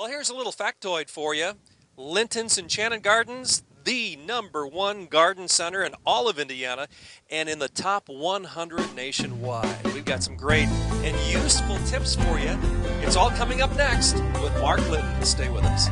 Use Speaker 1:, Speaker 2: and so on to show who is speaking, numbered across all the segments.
Speaker 1: Well, here's a little factoid for you. Linton's Enchanted Gardens, the #1 garden center in all of Indiana and in the top 100 nationwide. We've got some great and useful tips for you. It's all coming up next with Mark Linton. Stay with us.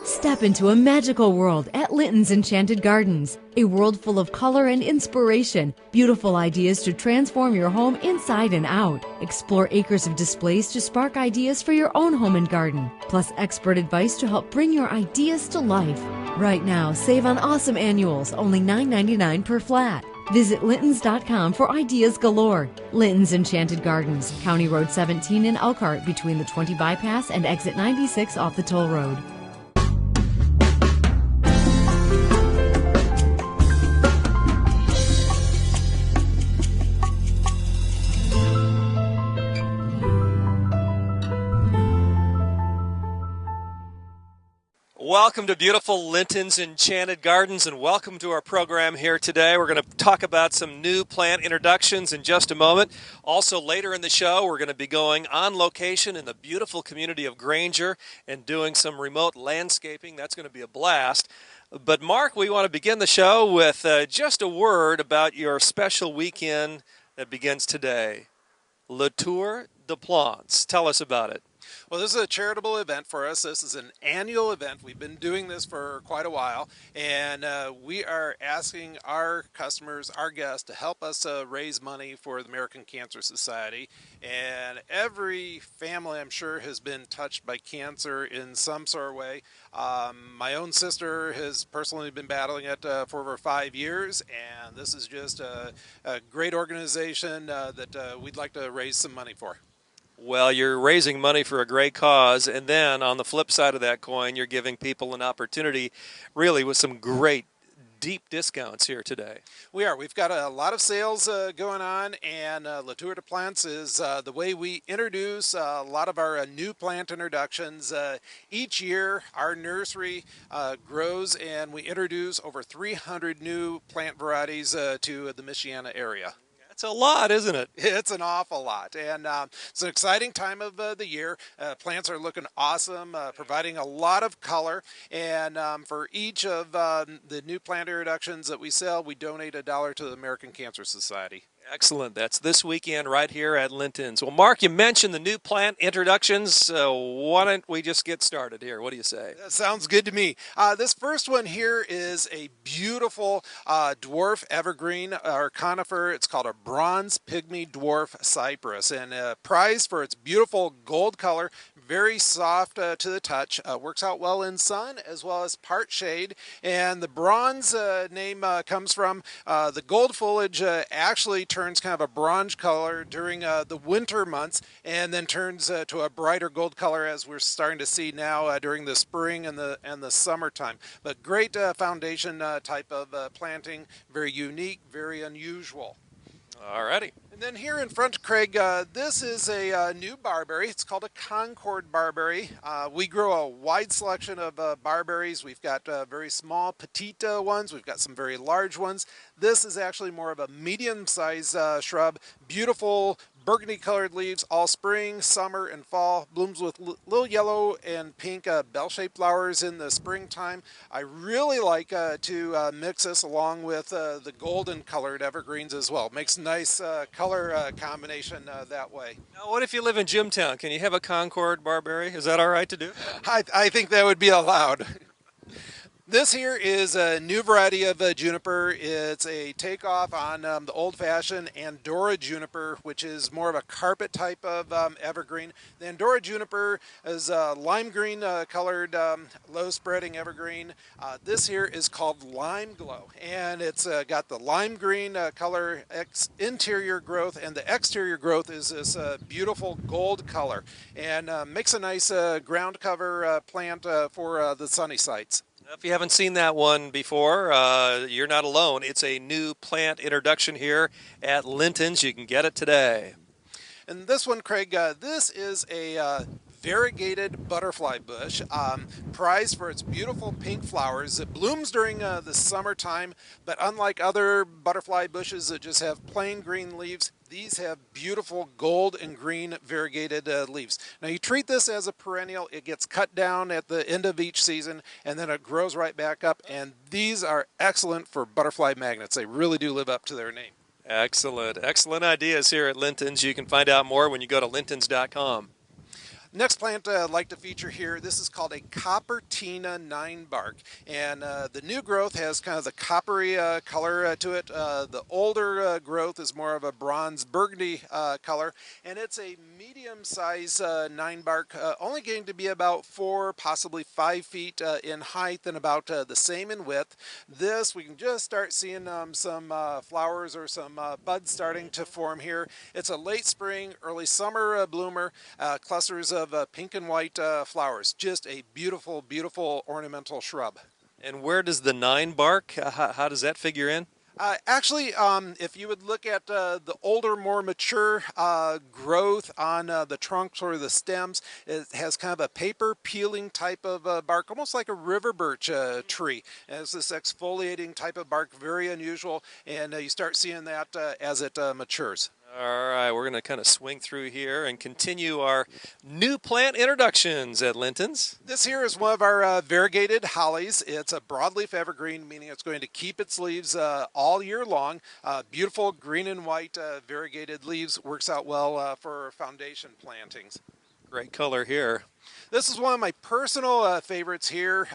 Speaker 2: Step into a magical world at Linton's Enchanted Gardens. A world full of color and inspiration, beautiful ideas to transform your home inside and out. Explore acres of displays to spark ideas for your own home and garden, plus expert advice to help bring your ideas to life. Right now, save on awesome annuals, only $9.99 per flat. Visit Lintons.com for ideas galore. Linton's Enchanted Gardens, County Road 17 in Elkhart, between the 20 bypass and exit 96 off the toll road.
Speaker 1: Welcome to beautiful Linton's Enchanted Gardens, and welcome to our program here today. We're going to talk about some new plant introductions in just a moment. Also, later in the show, we're going to be going on location in the beautiful community of Granger and doing some remote landscaping. That's going to be a blast. But, Mark, we want to begin the show with just a word about your special weekend that begins today. Le Tour de Plantes. Tell us about it.
Speaker 3: Well, this is a charitable event for us. This is an annual event. We've been doing this for quite a while, and we are asking our customers, our guests, to help us raise money for the American Cancer Society. And every family, I'm sure, has been touched by cancer in some sort of way. My own sister has personally been battling it for over 5 years, and this is just a great organization that we'd like to raise some money for.
Speaker 1: Well, you're raising money for a great cause, and then on the flip side of that coin, you're giving people an opportunity, really, with some great, deep discounts here today.
Speaker 3: We are. We've got a lot of sales going on, and Le Tour de Plantes is the way we introduce a lot of our new plant introductions. Each year, our nursery grows, and we introduce over 300 new plant varieties to the Michiana area.
Speaker 1: It's a lot, isn't it?
Speaker 3: It's an awful lot, and it's an exciting time of the year. Plants are looking awesome, providing a lot of color, and for each of the new plant introductions that we sell, we donate $1 to the American Cancer Society.
Speaker 1: Excellent. That's this weekend right here at Linton's. Well, Mark, you mentioned the new plant introductions, so why don't we just get started here? What do you say?
Speaker 3: That sounds good to me. This first one here is a beautiful dwarf evergreen or conifer. It's called a bronze pygmy dwarf cypress, and prized for its beautiful gold color, very soft to the touch, works out well in sun as well as part shade. And the bronze name comes from the gold foliage actually turns kind of a bronze color during the winter months, and then turns to a brighter gold color as we're starting to see now during the spring and the summertime. But great foundation type of planting, very unique, very unusual.
Speaker 1: Alrighty.
Speaker 3: And then here in front, Craig, this is a new barberry. It's called a Concord barberry. We grow a wide selection of barberries. We've got very small, petite ones. We've got some very large ones. This is actually more of a medium-sized shrub. Beautiful burgundy-colored leaves all spring, summer, and fall. Blooms with little yellow and pink bell-shaped flowers in the springtime. I really like to mix this along with the golden-colored evergreens as well. Makes nice color combination that way.
Speaker 1: Now, what if you live in Jimtown? Can you have a Concord barberry? Is that all right to do?
Speaker 3: I think that would be allowed. This here is a new variety of juniper. It's a takeoff on the old-fashioned Andorra juniper, which is more of a carpet type of evergreen. The Andorra juniper is lime green colored, low-spreading evergreen. This here is called Lime Glow, and it's got the lime green color interior growth, and the exterior growth is this beautiful gold color, and makes a nice ground cover plant for the sunny sites.
Speaker 1: If you haven't seen that one before, you're not alone. It's a new plant introduction here at Linton's. You can get it today.
Speaker 3: And this one, Craig, this is a variegated butterfly bush, prized for its beautiful pink flowers. It blooms during the summertime, but unlike other butterfly bushes that just have plain green leaves, these have beautiful gold and green variegated leaves. Now you treat this as a perennial. It gets cut down at the end of each season, and then it grows right back up, and these are excellent for butterfly magnets. They really do live up to their name.
Speaker 1: Excellent. Excellent ideas here at Linton's. You can find out more when you go to lintons.com.
Speaker 3: Next plant I'd like to feature here, this is called a Coppertina 9-bark, and the new growth has kind of the coppery color to it. The older growth is more of a bronze burgundy color, and it's a medium-sized 9-bark, only getting to be about 4, possibly 5 feet in height, and about the same in width. This, we can just start seeing some flowers or some buds starting to form here. It's a late spring, early summer bloomer, clusters of pink and white flowers. Just a beautiful, beautiful ornamental shrub.
Speaker 1: And where does the 9-bark, how does that figure in?
Speaker 3: Actually, if you would look at the older, more mature growth on the trunks or the stems, it has kind of a paper peeling type of bark, almost like a river birch tree. It has this exfoliating type of bark, very unusual, and you start seeing that as it matures.
Speaker 1: All right, we're going to kind of swing through here and continue our new plant introductions at Linton's.
Speaker 3: This here is one of our variegated hollies. It's a broadleaf evergreen, meaning it's going to keep its leaves all year long. Beautiful green and white variegated leaves, works out well for foundation plantings.
Speaker 1: Great color here.
Speaker 3: This is one of my personal favorites here.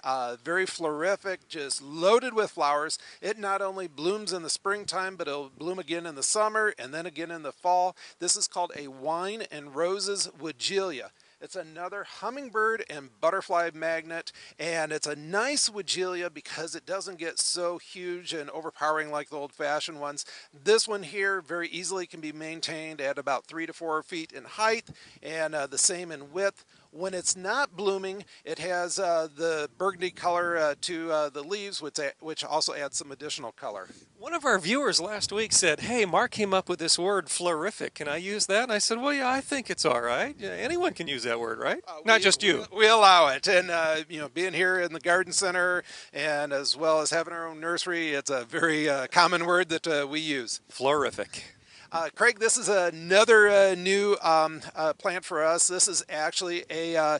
Speaker 3: Very florific, just loaded with flowers. It not only blooms in the springtime, but it'll bloom again in the summer and then again in the fall. This is called a wine and roses Weigela. It's another hummingbird and butterfly magnet, and it's a nice Weigela because it doesn't get so huge and overpowering like the old-fashioned ones. This one here very easily can be maintained at about 3 to 4 feet in height, and the same in width. When it's not blooming, it has the burgundy color to the leaves, which also adds some additional color.
Speaker 1: One of our viewers last week said, hey, Mark came up with this word, florific. Can I use that? And I said, well, yeah, I think it's all right. Yeah, anyone can use that word, right? Not just you.
Speaker 3: We allow it. And, being here in the garden center and as well as having our own nursery, it's a very common word that we use.
Speaker 1: Florific.
Speaker 3: Craig, this is another new plant for us. This is actually a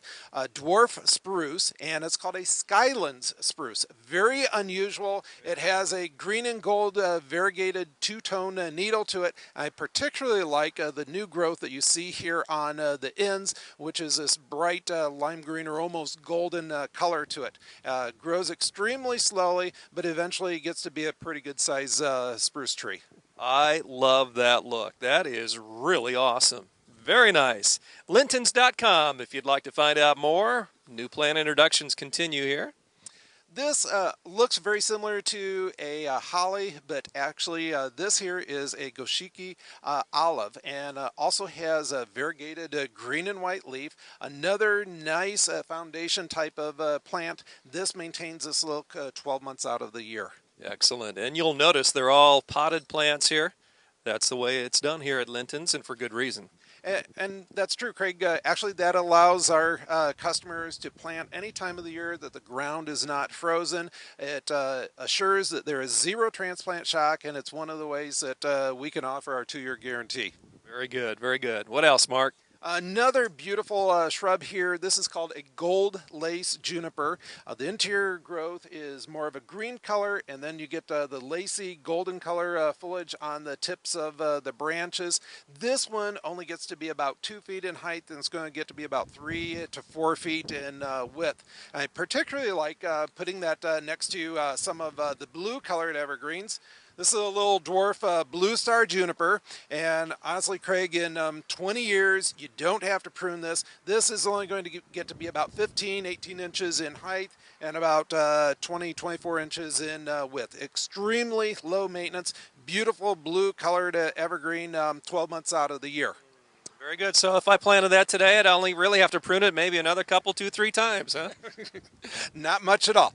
Speaker 3: dwarf spruce, and it's called a Skylands spruce. Very unusual. It has a green and gold variegated two-tone needle to it. I particularly like the new growth that you see here on the ends, which is this bright lime green or almost golden color to it. Grows extremely slowly, but eventually gets to be a pretty good size spruce tree.
Speaker 1: I love that look. That is really awesome. Very nice. Lintons.com if you'd like to find out more. New plant introductions continue here.
Speaker 3: This looks very similar to a holly, but actually this here is a Goshiki olive, and also has a variegated green and white leaf. Another nice foundation type of plant. This maintains this look 12 months out of the year.
Speaker 1: Excellent. And you'll notice they're all potted plants here. That's the way it's done here at Linton's, and for good reason.
Speaker 3: And that's true, Craig. Actually, that allows our customers to plant any time of the year that the ground is not frozen. It assures that there is zero transplant shock, and it's one of the ways that we can offer our 2-year guarantee.
Speaker 1: Very good, very good. What else, Mark?
Speaker 3: Another beautiful shrub here. This is called a gold lace juniper. The interior growth is more of a green color, and then you get the lacy golden color foliage on the tips of the branches. This one only gets to be about 2 feet in height, and it's going to get to be about 3 to 4 feet in width. I particularly like putting that next to some of the blue colored evergreens. This is a little dwarf blue star juniper, and honestly, Craig, in 20 years, you don't have to prune this. This is only going to get to be about 15, 18 inches in height and about 20, 24 inches in width. Extremely low maintenance, beautiful blue colored evergreen 12 months out of the year.
Speaker 1: Very good. So if I planted that today, I'd only really have to prune it maybe another couple, 2, 3 times, huh?
Speaker 3: Not much at all.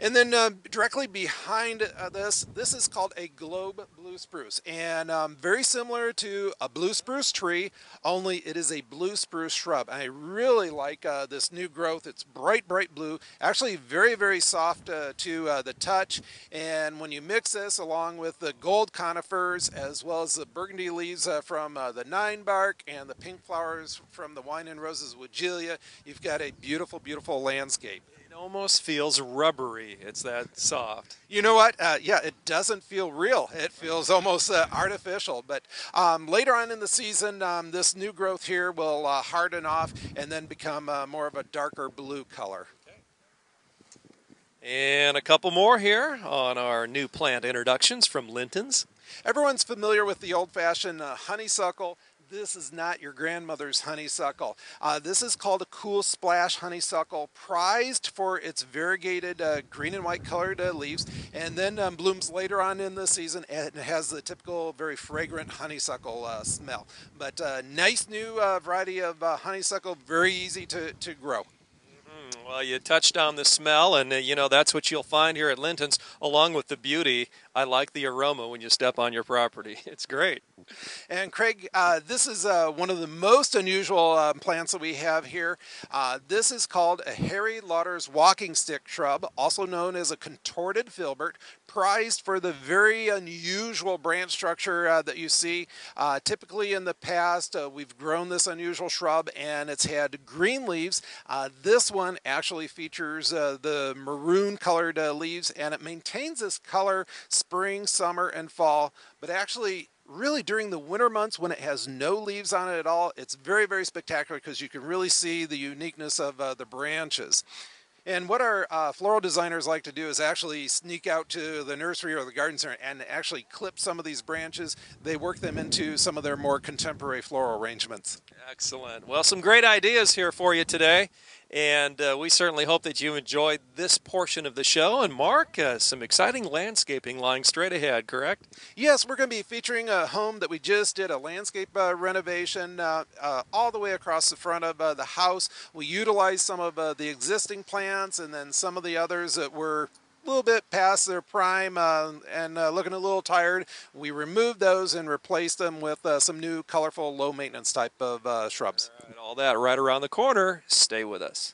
Speaker 3: And then directly behind this is called a globe blue spruce, and very similar to a blue spruce tree, only it is a blue spruce shrub. I really like this new growth. It's bright blue, actually very, very soft to the touch, and when you mix this along with the gold conifers as well as the burgundy leaves from the nine bark and the pink flowers from the wine and roses Weigela, you've got a beautiful, beautiful landscape.
Speaker 1: It almost feels rubbery. It's that soft.
Speaker 3: You know what? Yeah, it doesn't feel real. It feels almost artificial. But later on in the season, this new growth here will harden off and then become more of a darker blue color.
Speaker 1: And a couple more here on our new plant introductions from Linton's.
Speaker 3: Everyone's familiar with the old-fashioned honeysuckle. This is not your grandmother's honeysuckle. This is called a cool splash honeysuckle, prized for its variegated green and white colored leaves, and then blooms later on in the season, and it has the typical very fragrant honeysuckle smell. But nice new variety of honeysuckle, very easy to grow.
Speaker 1: Well, you touched on the smell, and you know, that's what you'll find here at Linton's, along with the beauty. I like the aroma when you step on your property. It's great.
Speaker 3: And Craig, this is one of the most unusual plants that we have here. This is called a Harry Lauder's walking stick shrub, also known as a contorted filbert, prized for the very unusual branch structure that you see. Typically in the past, we've grown this unusual shrub and it's had green leaves. This one actually features the maroon colored leaves, and it maintains this color spring, summer, and fall, but actually really during the winter months when it has no leaves on it at all, it's very, very spectacular because you can really see the uniqueness of the branches. And what our floral designers like to do is actually sneak out to the nursery or the garden center and actually clip some of these branches. They work them into some of their more contemporary floral arrangements.
Speaker 1: Excellent. Well, some great ideas here for you today, and we certainly hope that you enjoyed this portion of the show. And Mark, some exciting landscaping lying straight ahead, correct?
Speaker 3: Yes, we're going to be featuring a home that we just did a landscape renovation all the way across the front of the house. We utilized some of the existing plants and then some of the others that were a little bit past their prime and looking a little tired. We removed those and replaced them with some new colorful low maintenance type of shrubs.
Speaker 1: All that right around the corner. Stay with us.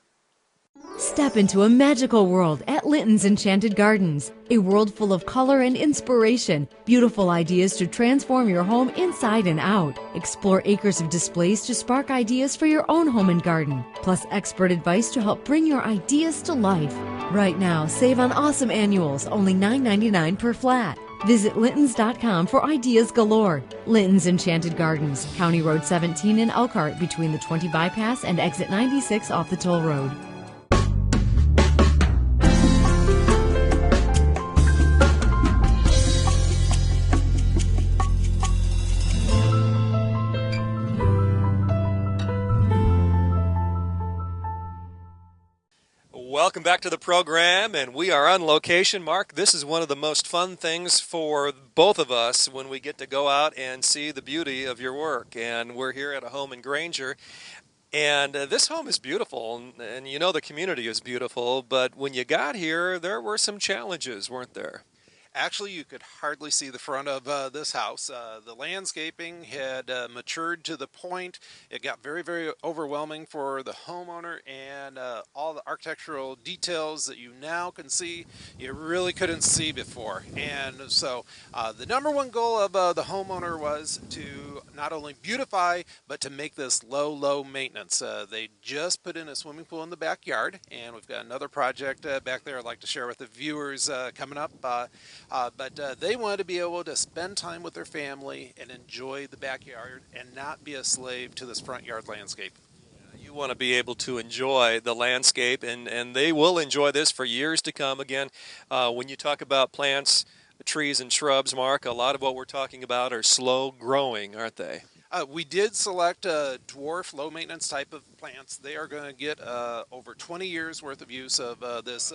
Speaker 2: Step into a magical world at Linton's Enchanted Gardens, a world full of color and inspiration, beautiful ideas to transform your home inside and out. Explore acres of displays to spark ideas for your own home and garden, plus expert advice to help bring your ideas to life. Right now, save on awesome annuals, only $9.99 per flat. Visit Lintons.com for ideas galore. Linton's Enchanted Gardens, County Road 17 in Elkhart, between the 20 bypass and exit 96 off the toll road.
Speaker 1: Welcome back to the program, and we are on location. Mark, this is one of the most fun things for both of us when we get to go out and see the beauty of your work. And we're here at a home in Granger, and this home is beautiful, and you know the community is beautiful, but when you got here, there were some challenges, weren't there?
Speaker 3: Actually, you could hardly see the front of this house. The landscaping had matured to the point it got very, very overwhelming for the homeowner, and all the architectural details that you now can see, you really couldn't see before. And so the number one goal of the homeowner was to not only beautify, but to make this low maintenance. They just put in a swimming pool in the backyard, and we've got another project back there I'd like to share with the viewers coming up. But they want to be able to spend time with their family and enjoy the backyard and not be a slave to this front yard landscape.
Speaker 1: You want to be able to enjoy the landscape, and they will enjoy this for years to come. Again, when you talk about plants, trees, and shrubs, Mark, a lot of what we're talking about are slow growing, aren't they?
Speaker 3: We did select dwarf, low maintenance type of plants. They are going to get over 20 years worth of use of this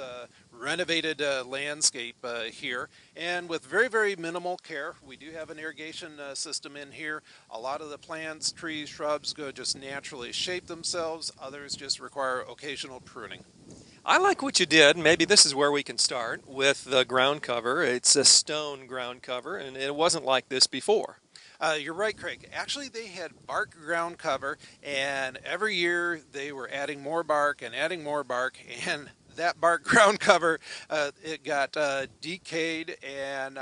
Speaker 3: renovated landscape here, and with very minimal care. We do have an irrigation system in here. A lot of the plants, trees, shrubs go just naturally shape themselves. Others just require occasional pruning.
Speaker 1: I like what you did. Maybe this is where we can start with the ground cover. It's a stone ground cover, and it wasn't like this before.
Speaker 3: You're right, Craig. Actually, they had bark ground cover, and every year they were adding more bark and adding more bark, and that bark ground cover, it got decayed, and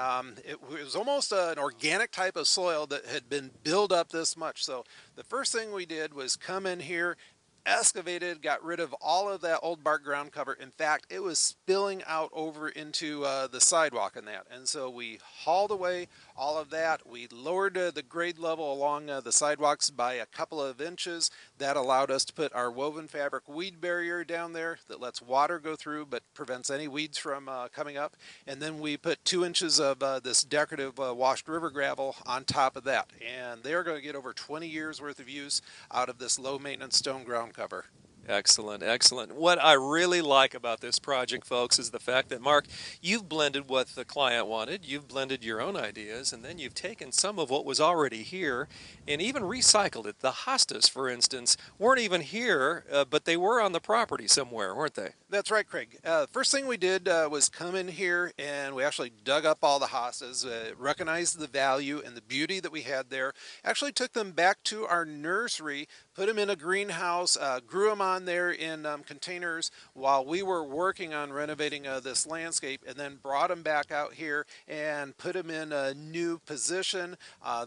Speaker 3: it was almost an organic type of soil that had been built up this much. So the first thing we did was come in here, excavated, got rid of all of that old bark ground cover. In fact, it was spilling out over into the sidewalk and that. And so we hauled away all of that. We lowered the grade level along the sidewalks by a couple of inches. That allowed us to put our woven fabric weed barrier down there that lets water go through but prevents any weeds from coming up. And then we put 2 inches of this decorative washed river gravel on top of that. And they're going to get over 20 years worth of use out of this low maintenance stone ground cover.
Speaker 1: Excellent, excellent. What I really like about this project, folks, is the fact that, Mark, you've blended what the client wanted, you've blended your own ideas, and then you've taken some of what was already here and even recycled it. The hostas, for instance, weren't even here, but they were on the property somewhere, weren't they?
Speaker 3: That's right, Craig. First thing we did was come in here and we actually dug up all the hostas, recognized the value and the beauty that we had there, actually took them back to our nursery, put them in a greenhouse, grew them on there in containers while we were working on renovating this landscape, and then brought them back out here and put them in a new position.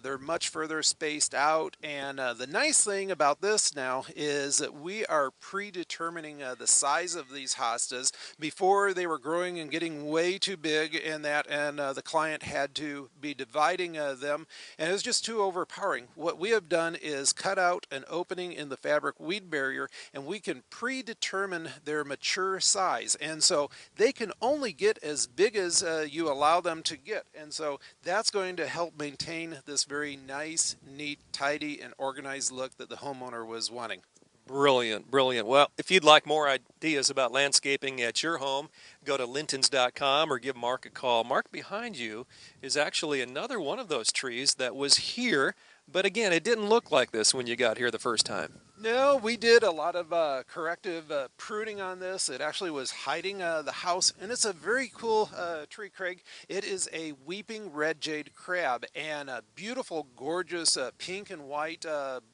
Speaker 3: They're much further spaced out, and the nice thing about this now is that we are predetermining the size of these hostas before they were growing and getting way too big, and the client had to be dividing them, and it was just too overpowering. What we have done is cut out an opening in the fabric weed barrier, and we can predetermine their mature size, and so they can only get as big as you allow them to get, and so that's going to help maintain this very nice, neat, tidy, and organized look that the homeowner was wanting.
Speaker 1: Brilliant, brilliant. Well, if you'd like more ideas about landscaping at your home, go to lintons.com or give Mark a call. Mark, behind you is actually another one of those trees that was here, but again, it didn't look like this when you got here the first time.
Speaker 3: No, we did a lot of corrective pruning on this. It actually was hiding the house, and it's a very cool tree, Craig. It is a weeping red jade crab, and a beautiful, gorgeous pink and white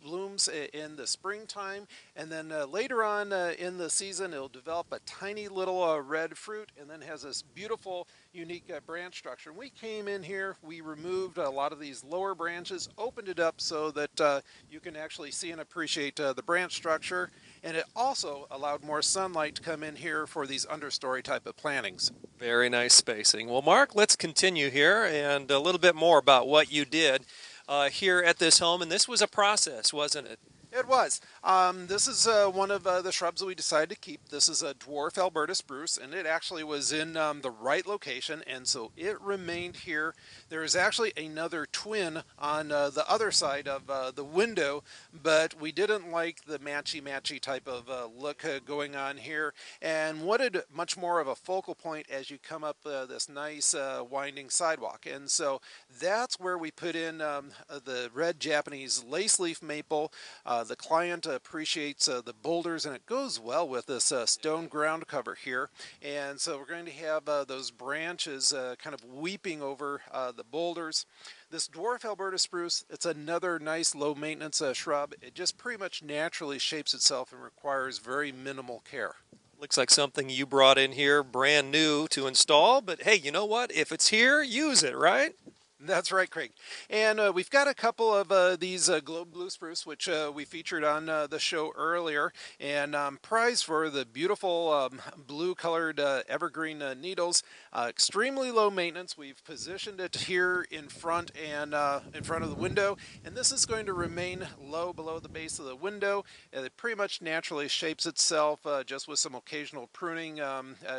Speaker 3: blooms in the springtime, and then later on in the season, it'll develop a tiny little red fruit, and then has this beautiful, unique branch structure. We came in here, we removed a lot of these lower branches, opened it up so that you can actually see and appreciate the branch structure, and it also allowed more sunlight to come in here for these understory type of plantings.
Speaker 1: Very nice spacing. Well, Mark, let's continue here and a little bit more about what you did here at this home, and this was a process, wasn't it?
Speaker 3: It was. This is one of the shrubs that we decided to keep. This is a dwarf Alberta spruce, and it actually was in the right location, and so it remained here. There is actually another twin on the other side of the window, but we didn't like the matchy-matchy type of look going on here, and wanted much more of a focal point as you come up this nice winding sidewalk. And so that's where we put in the red Japanese lace leaf maple. The client appreciates the boulders, and it goes well with this stone ground cover here. And so we're going to have those branches kind of weeping over the boulders. This dwarf Alberta spruce, it's another nice low maintenance shrub. It just pretty much naturally shapes itself and requires very minimal care.
Speaker 1: Looks like something you brought in here brand new to install, but hey, you know what? If it's here, use it, right?
Speaker 3: That's right, Craig. And we've got a couple of these Globe Blue Spruce, which we featured on the show earlier, and prized for the beautiful blue-colored evergreen needles. Extremely low maintenance. We've positioned it here in front and in front of the window, and this is going to remain low below the base of the window. It pretty much naturally shapes itself just with some occasional pruning,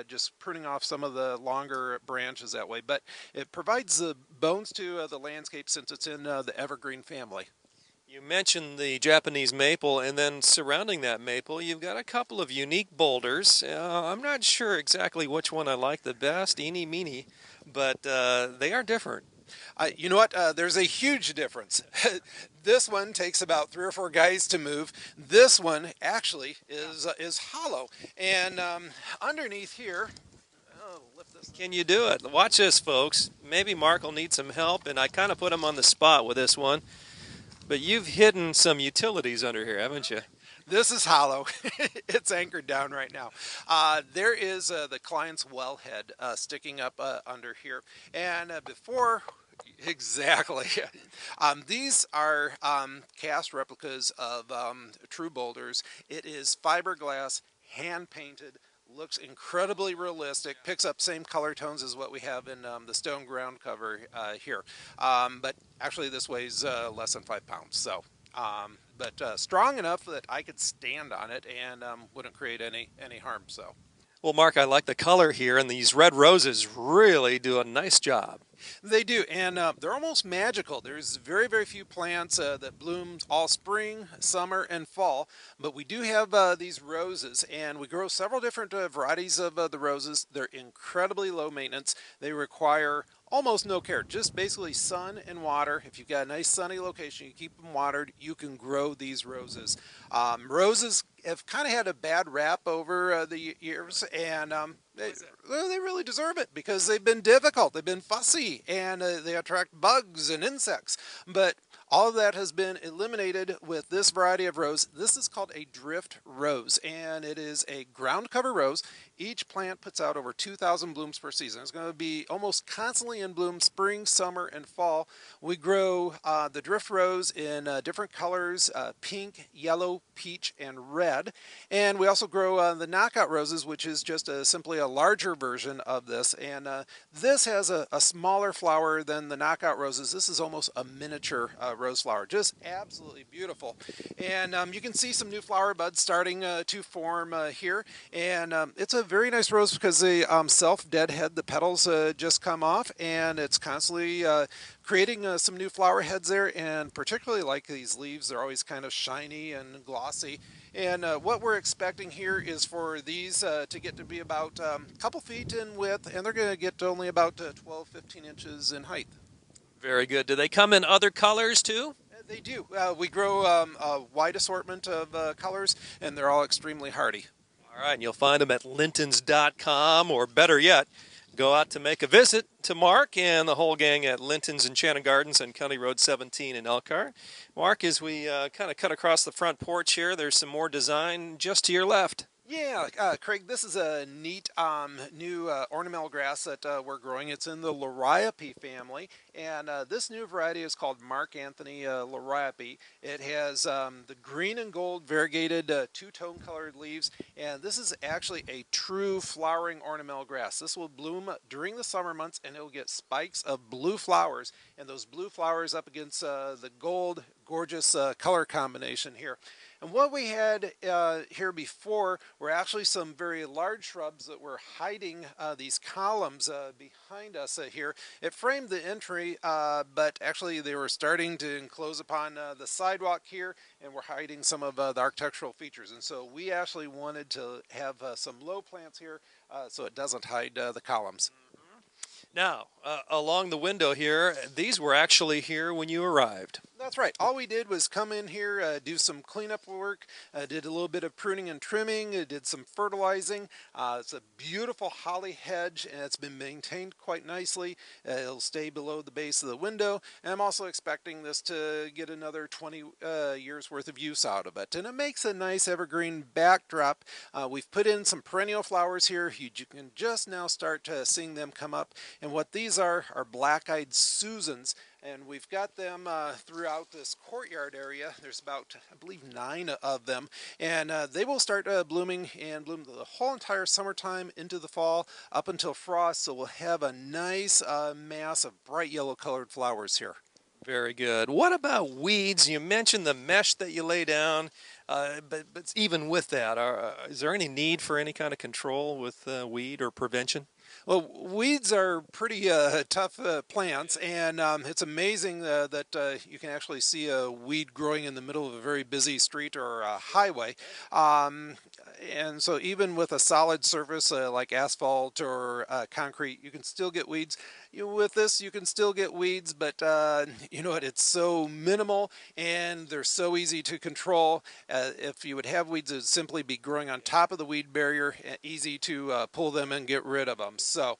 Speaker 3: just pruning off some of the longer branches that way. But it provides the bones to the landscape since it's in the evergreen family.
Speaker 1: You mentioned the Japanese maple, and then surrounding that maple, you've got a couple of unique boulders. I'm not sure exactly which one I like the best, eeny meeny, but they are different.
Speaker 3: You know what? There's a huge difference. This one takes about 3 or 4 guys to move. This one actually is hollow, and underneath here. Lift this.
Speaker 1: Can you do it? Watch this, folks. Maybe Mark will need some help, and I kind of put him on the spot with this one. But you've hidden some utilities under here, haven't you?
Speaker 3: This is hollow. It's anchored down right now. There is the client's wellhead sticking up under here. And before, exactly, these are cast replicas of true boulders. It is fiberglass, hand-painted, looks incredibly realistic, picks up same color tones as what we have in the stone ground cover here. But actually this weighs less than 5 pounds, so but strong enough that I could stand on it and wouldn't create any harm. So.
Speaker 1: Well, Mark, I like the color here, and these red roses really do a nice job.
Speaker 3: They do, and they're almost magical. There's very, very few plants that bloom all spring, summer, and fall, but we do have these roses, and we grow several different varieties of the roses. They're incredibly low maintenance. They require almost no care, just basically sun and water. If you've got a nice sunny location, you keep them watered, you can grow these roses. Roses have kind of had a bad rap over the years, and they really deserve it because they've been difficult, they've been fussy, and they attract bugs and insects. But all of that has been eliminated with this variety of rose. This is called a drift rose, and it is a ground cover rose. Each plant puts out over 2,000 blooms per season. It's going to be almost constantly in bloom spring, summer, and fall. We grow the drift rose in different colors, pink, yellow, peach, and red. And we also grow the knockout roses, which is just simply a larger version of this. And this has a smaller flower than the knockout roses. This is almost a miniature rose flower. Just absolutely beautiful. And you can see some new flower buds starting to form here. And it's a very nice rose because they self-deadhead. The petals just come off, and it's constantly creating some new flower heads there, and particularly like these leaves, they're always kind of shiny and glossy. And what we're expecting here is for these to get to be about a couple feet in width, and they're going to get to only about 12, 15 inches in height.
Speaker 1: Very good. Do they come in other colors too?
Speaker 3: They do. We grow a wide assortment of colors, and they're all extremely hardy.
Speaker 1: All right, and you'll find them at lintons.com, or better yet, go out to make a visit to Mark and the whole gang at Linton's Enchanted Gardens on County Road 17 in Elkhart. Mark, as we kind of cut across the front porch here, there's some more design just to your left.
Speaker 3: Yeah, Craig, this is a neat new ornamental grass that we're growing. It's in the Liriope family, and this new variety is called Mark Anthony Liriope. It has the green and gold variegated two-tone colored leaves, and this is actually a true flowering ornamental grass. This will bloom during the summer months, and it will get spikes of blue flowers, and those blue flowers up against the gold, gorgeous color combination here. And what we had here before were actually some very large shrubs that were hiding these columns behind us here. It framed the entry, but actually they were starting to enclose upon the sidewalk here, and were hiding some of the architectural features. And so we actually wanted to have some low plants here so it doesn't hide the columns.
Speaker 1: Now, along the window here, these were actually here when you arrived.
Speaker 3: That's right. All we did was come in here, do some cleanup work, did a little bit of pruning and trimming, did some fertilizing. It's a beautiful holly hedge, and it's been maintained quite nicely. It'll stay below the base of the window, and I'm also expecting this to get another 20 years worth of use out of it. And it makes a nice evergreen backdrop. We've put in some perennial flowers here. You can just now start seeing them come up. And what these are black-eyed Susans. And we've got them throughout this courtyard area. There's about, I believe, 9 of them. And they will start blooming and bloom the whole entire summertime into the fall up until frost. So we'll have a nice mass of bright yellow colored flowers here.
Speaker 1: Very good. What about weeds? You mentioned the mesh that you lay down, but even with that, is there any need for any kind of control with weed or prevention?
Speaker 3: Well, weeds are pretty tough plants, and it's amazing that you can actually see a weed growing in the middle of a very busy street or a highway. And so even with a solid surface like asphalt or concrete, you can still get weeds. With this, you can still get weeds, but you know what? It's so minimal, and they're so easy to control. If you would have weeds, it would simply be growing on top of the weed barrier, easy to pull them and get rid of them. So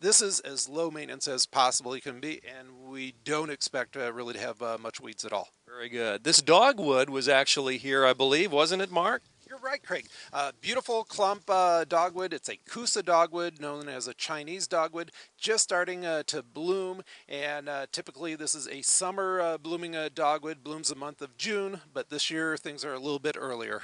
Speaker 3: this is as low maintenance as possible you can be, and we don't expect really to have much weeds at all.
Speaker 1: Very good. This dogwood was actually here, I believe, wasn't it, Mark?
Speaker 3: You're right, Craig. Beautiful clump dogwood. It's a Kusa dogwood, known as a Chinese dogwood, just starting to bloom. And typically this is a summer blooming dogwood, blooms the month of June, but this year things are a little bit earlier.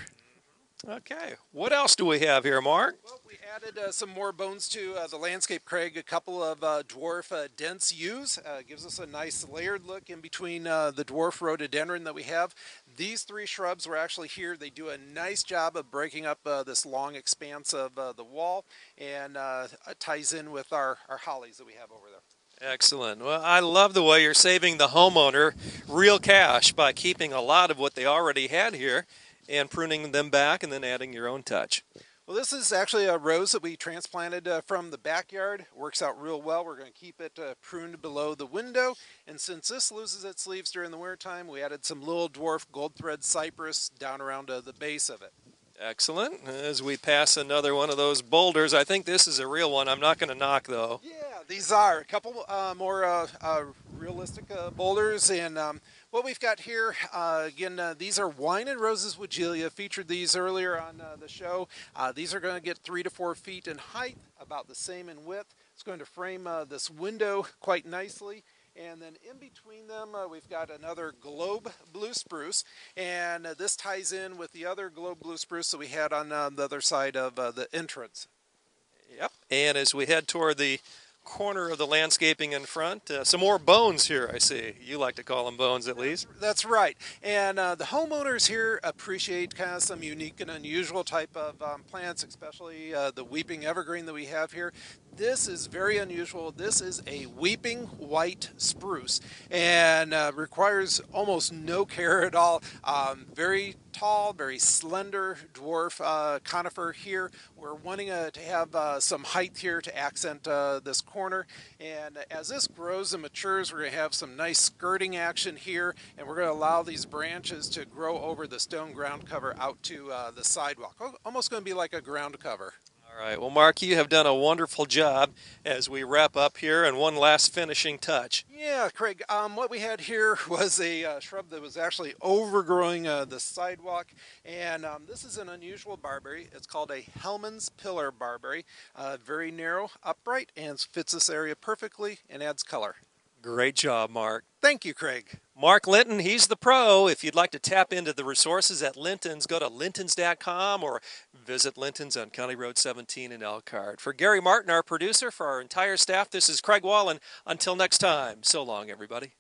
Speaker 1: Okay. What else do we have here, Mark?
Speaker 3: Well, we added some more bones to the landscape, Craig. A couple of dwarf dense yews. Gives us a nice layered look in between the dwarf rhododendron that we have. These 3 shrubs were actually here. They do a nice job of breaking up this long expanse of the wall, and it ties in with our hollies that we have over there.
Speaker 1: Excellent. Well, I love the way you're saving the homeowner real cash by keeping a lot of what they already had here and pruning them back and then adding your own touch.
Speaker 3: Well, this is actually a rose that we transplanted from the backyard. Works out real well. We're going to keep it pruned below the window. And since this loses its leaves during the wintertime, we added some little dwarf gold thread cypress down around the base of it.
Speaker 1: Excellent. As we pass another one of those boulders, I think this is a real one. I'm not going to knock, though.
Speaker 3: Yeah, these are a couple more realistic boulders. And what we've got here, again, these are wine and roses Weigela. Featured these earlier on the show. These are going to get 3 to 4 feet in height, about the same in width. It's going to frame this window quite nicely. And then in between them, we've got another globe blue spruce, and this ties in with the other globe blue spruce that we had on the other side of the entrance.
Speaker 1: Yep. And as we head toward the corner of the landscaping in front, some more bones here, I see. You like to call them bones, at least.
Speaker 3: That's right. And the homeowners here appreciate kind of some unique and unusual type of plants, especially the weeping evergreen that we have here. This is very unusual. This is a weeping white spruce and requires almost no care at all. Very tall, very slender dwarf conifer here. We're wanting to have some height here to accent this corner. And as this grows and matures, we're going to have some nice skirting action here, and we're going to allow these branches to grow over the stone ground cover out to the sidewalk. Almost going to be like a ground cover.
Speaker 1: All right. Well, Mark, you have done a wonderful job as we wrap up here, and one last finishing touch.
Speaker 3: Yeah, Craig, what we had here was a shrub that was actually overgrowing the sidewalk, and this is an unusual barberry. It's called a Hellman's Pillar barberry. Very narrow, upright, and fits this area perfectly and adds color.
Speaker 1: Great job, Mark.
Speaker 3: Thank you, Craig.
Speaker 1: Mark Linton, he's the pro. If you'd like to tap into the resources at Linton's, go to lintons.com or visit Linton's on County Road 17 in Elkhart. For Gary Martin, our producer, for our entire staff, this is Craig Wallen. Until next time, so long, everybody.